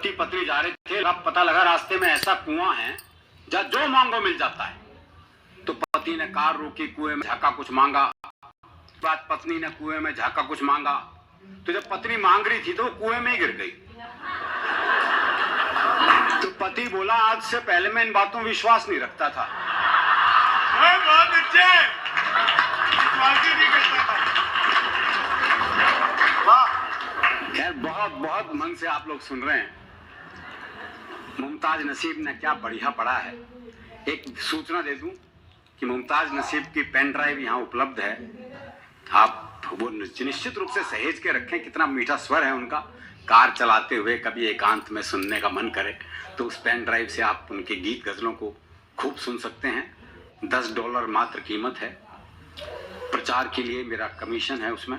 पति पत्नी जा रहे थे, अब पता लगा रास्ते में ऐसा कुआं है जहाँ जो मांगो मिल जाता है। तो पति ने कार रोकी, कुएं में झाका, कुछ मांगा। बाद पत्नी ने कुएं में झाका, कुछ मांगा। तो जब पत्नी मांग रही थी तो वो कुएं में ही गिर गई। तो पति बोला, आज से पहले मैं इन बातों में विश्वास नहीं रखता था। बहुत अच्छे, विश्वास ही नहीं करता था। खैर, बहुत बहुत मन से आप लोग सुन रहे हैं। मुमताज नसीब ने क्या बढ़िया पढ़ा है। एक सूचना दे दूं कि मुमताज नसीब की पेन ड्राइव यहाँ उपलब्ध है। आप वो निश्चित रूप से सहेज के रखें। कितना मीठा स्वर है उनका। कार चलाते हुए कभी एकांत में सुनने का मन करे तो उस पेन ड्राइव से आप उनके गीत गजलों को खूब सुन सकते हैं। $10 मात्र कीमत है। प्रचार के लिए मेरा कमीशन है उसमें,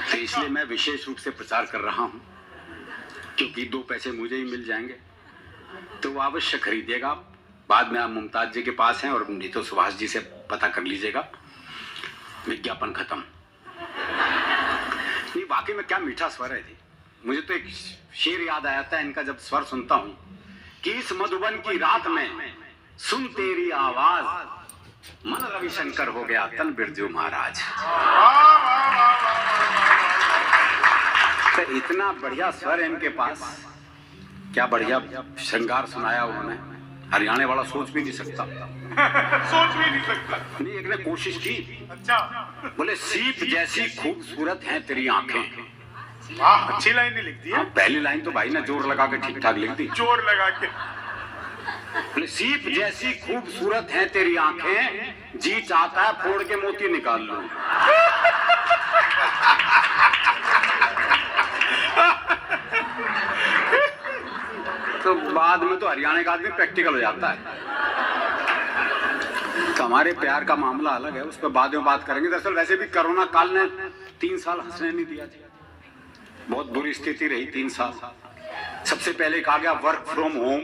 तो इसलिए मैं विशेष रूप से प्रचार कर रहा हूं, क्योंकि 2 पैसे मुझे ही मिल जाएंगे। तो वो अवश्य खरीदिएगा। बाद में आप मुमताज जी के पास हैं, और नहीं तो सुभाष जी से पता कर लीजिएगा। विज्ञापन खत्म। नहीं, वाकई में क्या मीठा स्वर है जी। मुझे तो एक शेर याद आया था इनका जब स्वर सुनता हूं कि इस मधुबन की रात में सुन तेरी आवाज, मन रविशंकर हो गया तन बिरजू महाराज। तो इतना बढ़िया स्वर है इनके पास। क्या बढ़िया श्रृंगार सुनाया उन्होंने। हरियाणा वाला सोच भी नहीं सकता। सोच भी नहीं सकता। नहीं, एक ने कोशिश की। अच्छा, बोले, सीप जैसी खूबसूरत हैं तेरी आंखें। वाह, अच्छी लाइन नहीं लिखती है। पहली लाइन तो भाई ने जोर लगा के ठीक ठाक लिख दी। जोर लगा के। बोले, सीप जैसी खूबसूरत हैं तेरी आंखें, जी चाहता है फोड़ के मोती निकाल लूं। तो बाद में तो हरियाणा का आदमी प्रैक्टिकल हो जाता है। तो हमारे प्यार का मामला अलग है, उस पर बाद में बात करेंगे। दरअसल वैसे भी कोरोना काल ने 3 साल हंसने नहीं दिया जी। बहुत बुरी स्थिति रही 3 साल। सबसे पहले कहा गया वर्क फ्रॉम होम।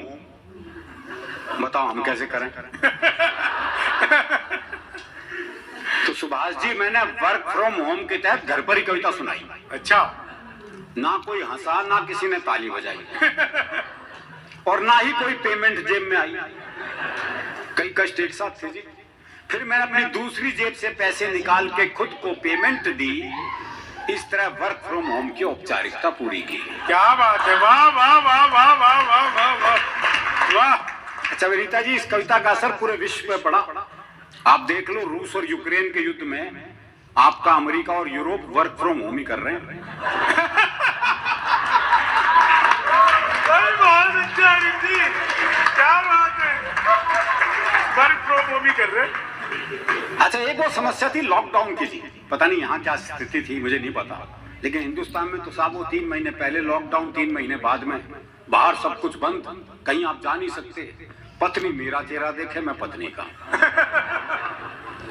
बताओ हम कैसे करें। तो सुभाष जी, मैंने वर्क फ्रॉम होम के तहत घर पर ही कविता सुनाई। अच्छा, ना कोई हंसा, ना किसी ने ताली बजाई, और ना ही कोई पेमेंट जेब में आई। कई कष्ट एक साथ थे जी। फिर मैंने अपनी दूसरी जेब से पैसे निकाल के खुद को पेमेंट दी। इस तरह वर्क फ्रॉम होम की औपचारिकता पूरी की। क्या बात है। वाह वाह वाह वाह वाह वाह वाह वाह वाह। अच्छा रीता जी, इस कविता का असर पूरे विश्व पे पड़ा। आप देख लो, रूस और यूक्रेन के युद्ध में आपका अमेरिका और यूरोप वर्क फ्रॉम होम ही कर रहे हैं। बहुत अच्छा रिद्धि, क्या बात है। वर्क फ्रॉम होम ही कर रहे हैं। अच्छा, एक वो समस्या थी लॉकडाउन की थी। पता नहीं यहाँ क्या स्थिति थी, मुझे नहीं पता। लेकिन हिंदुस्तान में तो साहब वो 3 महीने पहले लॉकडाउन, 3 महीने बाद में। बाहर सब कुछ बंद, कहीं आप जा नहीं सकते। पत्नी मेरा चेहरा देखे, मैं पत्नी का।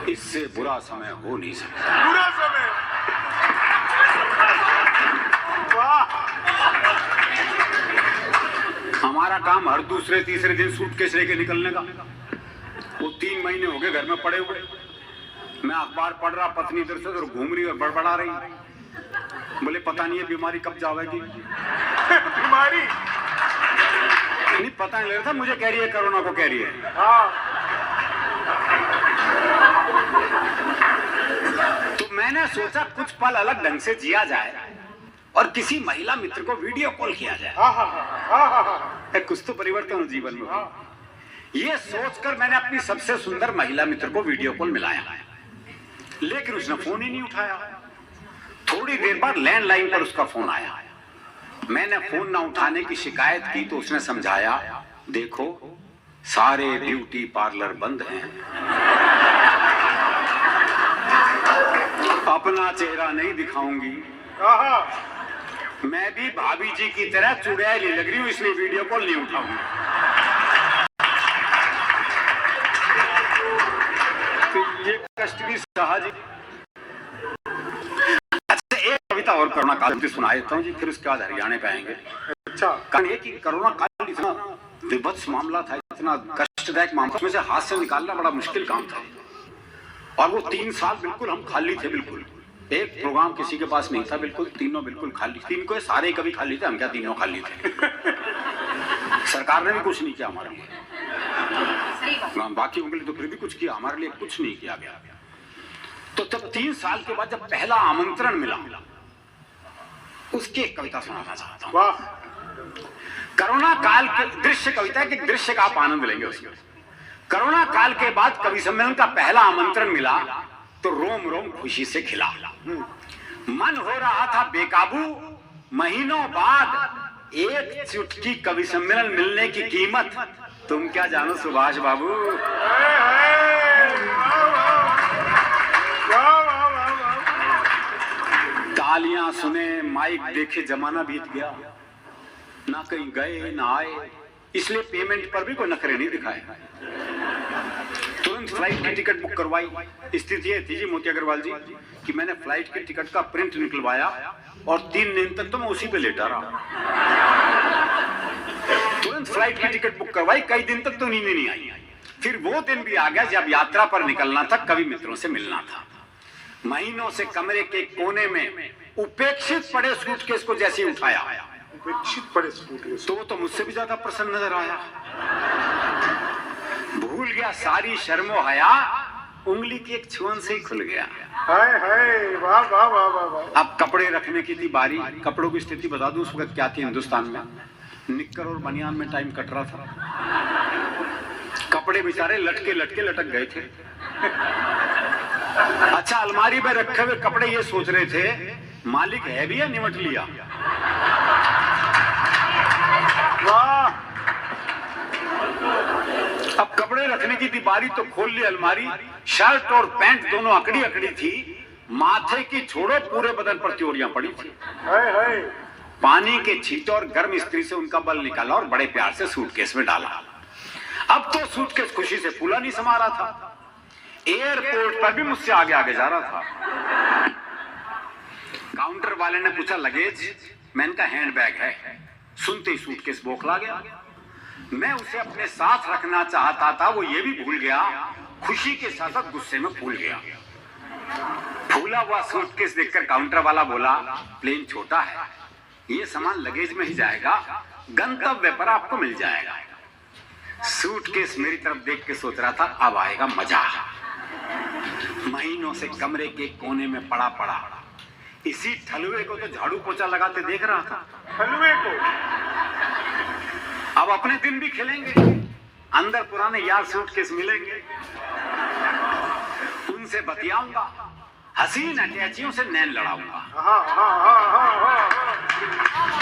इससे बुरा समय हो नहीं सकता। बुरा समय। वाह। हमारा काम हर दूसरे तीसरे दिन सूटकेस लेके निकलने का। वो 3 महीने हो गए घर में पड़े हुए। मैं अखबार पढ़ रहा, पत्नी इधर से उधर घूम रही और बड़बड़ा रही। बोले, पता नहीं है बीमारी कब जाएगी। बीमारी नहीं पता नहीं लग रहा था। मुझे कह रही है कोरोना को कह रही है। हाँ। तो मैंने सोचा कुछ पल अलग ढंग से जिया जाए और किसी महिला मित्र को वीडियो कॉल किया जाए। कुछ तो परिवर्तन हो जीवन में। ये सोचकर मैंने अपनी सबसे सुंदर महिला मित्र को वीडियो कॉल मिलाया, लेकिन उसने फोन ही नहीं उठाया। थोड़ी देर बाद लैंडलाइन पर उसका फोन आया। मैंने फोन ना उठाने की शिकायत की तो उसने समझाया, देखो सारे ब्यूटी पार्लर बंद हैं, अपना चेहरा नहीं दिखाऊंगी। मैं भी भाभी जी की तरह चुड़ैल लग रही हूँ, इसलिए वीडियो कॉल नहीं उठाऊंगी। तो ये कष्ट भी सहा जी। अच्छा, एक कविता और कोरोना काल की सुना देता हूँ जी, फिर उसके बाद हरियाणा पे आएंगे। अच्छा, कारण ये कि कोरोना काल इतना विभत्स मामला था, इतना कष्टदायक मामला, उसमें से हाथ से निकालना बड़ा मुश्किल काम था। और वो 3 साल बिल्कुल हम खाली थे, बिल्कुल एक प्रोग्राम किसी के पास नहीं था, बिल्कुल तीनों बिल्कुल खाली। तीन को सारे कभी खाली थे, हम क्या तीनों खाली थे। सरकार ने भी कुछ नहीं किया हमारे लिए, बाकी उनके लिए तो फिर भी कुछ किया, हमारे लिए कुछ नहीं किया गया। तो जब 3 साल के बाद जब पहला आमंत्रण मिला, उसकी एक कविता सुनाना चाहता हूँ। वाह, कोरोना काल के दृश्य कविता के दृश्य का आप आनंद लेंगे उसमें। कोरोना काल के बाद कवि सम्मेलन का पहला आमंत्रण मिला तो रोम रोम खुशी से खिला। मन हो रहा था बेकाबू, महीनों बाद एक चुटकी कवि सम्मेलन मिलने की कीमत तुम क्या जानो सुभाष बाबू। तालियां सुने, माइक देखे, जमाना बीत गया, ना कहीं गए ना आए, इसलिए पेमेंट पर भी कोई नखरे नहीं दिखाए। तुरंत फ्लाइट की टिकट बुक करवाई। स्थिति ये थी जी मोती अग्रवाल जी कि मैंने फ्लाइट की टिकट का प्रिंट निकलवाया और 3 दिन तक तो मैं उसी पे लेटा रहा। तुरंत फ्लाइट की टिकट बुक करवाई, कई दिन तक तो नींद नहीं आई। फिर वो दिन भी आ गया जब यात्रा पर निकलना था, कवि मित्रों से मिलना था। महीनों से कमरे के कोने में उपेक्षित पड़े सूटकेस को जैसे उठाया, उपेक्षित पड़े सूटकेस, तो वो तो मुझसे भी ज्यादा प्रसन्न नजर आया। भूल गया सारी शर्मो हया, उंगली की एक छुअन से ही खुल गया। हाय हाय, वाह वाह वाह वाह वाह। अब कपड़े रखने की थी बारी। कपड़ों की स्थिति बता दूं उस वक्त क्या थी हिंदुस्तान में। निक्कर और बनियान में टाइम कट रहा था, कपड़े बेचारे लटके लटके लटक गए थे। अच्छा, अलमारी में रखे हुए कपड़े ये सोच रहे थे मालिक है भी या निमट लिया। वाह, अब कपड़े रखने की थी बारी तो खोल ली अलमारी। शर्ट और पैंट दोनों अकड़ी अकड़ी थी, माथे की छोड़ो पूरे बदन पर त्योरियां पड़ी थी। हाय हाय, पानी के छींटे और गर्म इस्त्री से उनका बल निकाला और बड़े प्यार से सूटकेस में डाला। अब तो सूटकेस खुशी से फूला नहीं समा रहा था। एयरपोर्ट पर भी मुझसे आगे आगे जा रहा था। काउंटर वाले ने पूछा लगेज, मैंने कहा हैंडबैग है। सुनते ही सूटकेस बौखला गया। मैं उसे अपने साथ रखना चाहता था, वो ये भी भूल गया। खुशी के साथ साथ गुस्से में फूल गया। फूला हुआ सूटकेस देखकर काउंटर वाला बोला, प्लेन छोटा है, ये सामान लगेज में ही जाएगा, गंतव्य पर आपको मिल जाएगा। सूटकेस मेरी तरफ देख के सोच रहा था अब आएगा मजा। महीनों से कमरे के कोने में पड़ा पड़ा इसी ठलुए को तो झाड़ू पोछा लगाते देख रहा था। हलवे को अब अपने दिन भी खिलेंगे, अंदर पुराने यार सूटकेस मिलेंगे, उनसे बतियाऊंगा, हसीन अटैचियों से नैन लड़ाऊंगा। हाँ हाँ हाँ हाँ हाँ।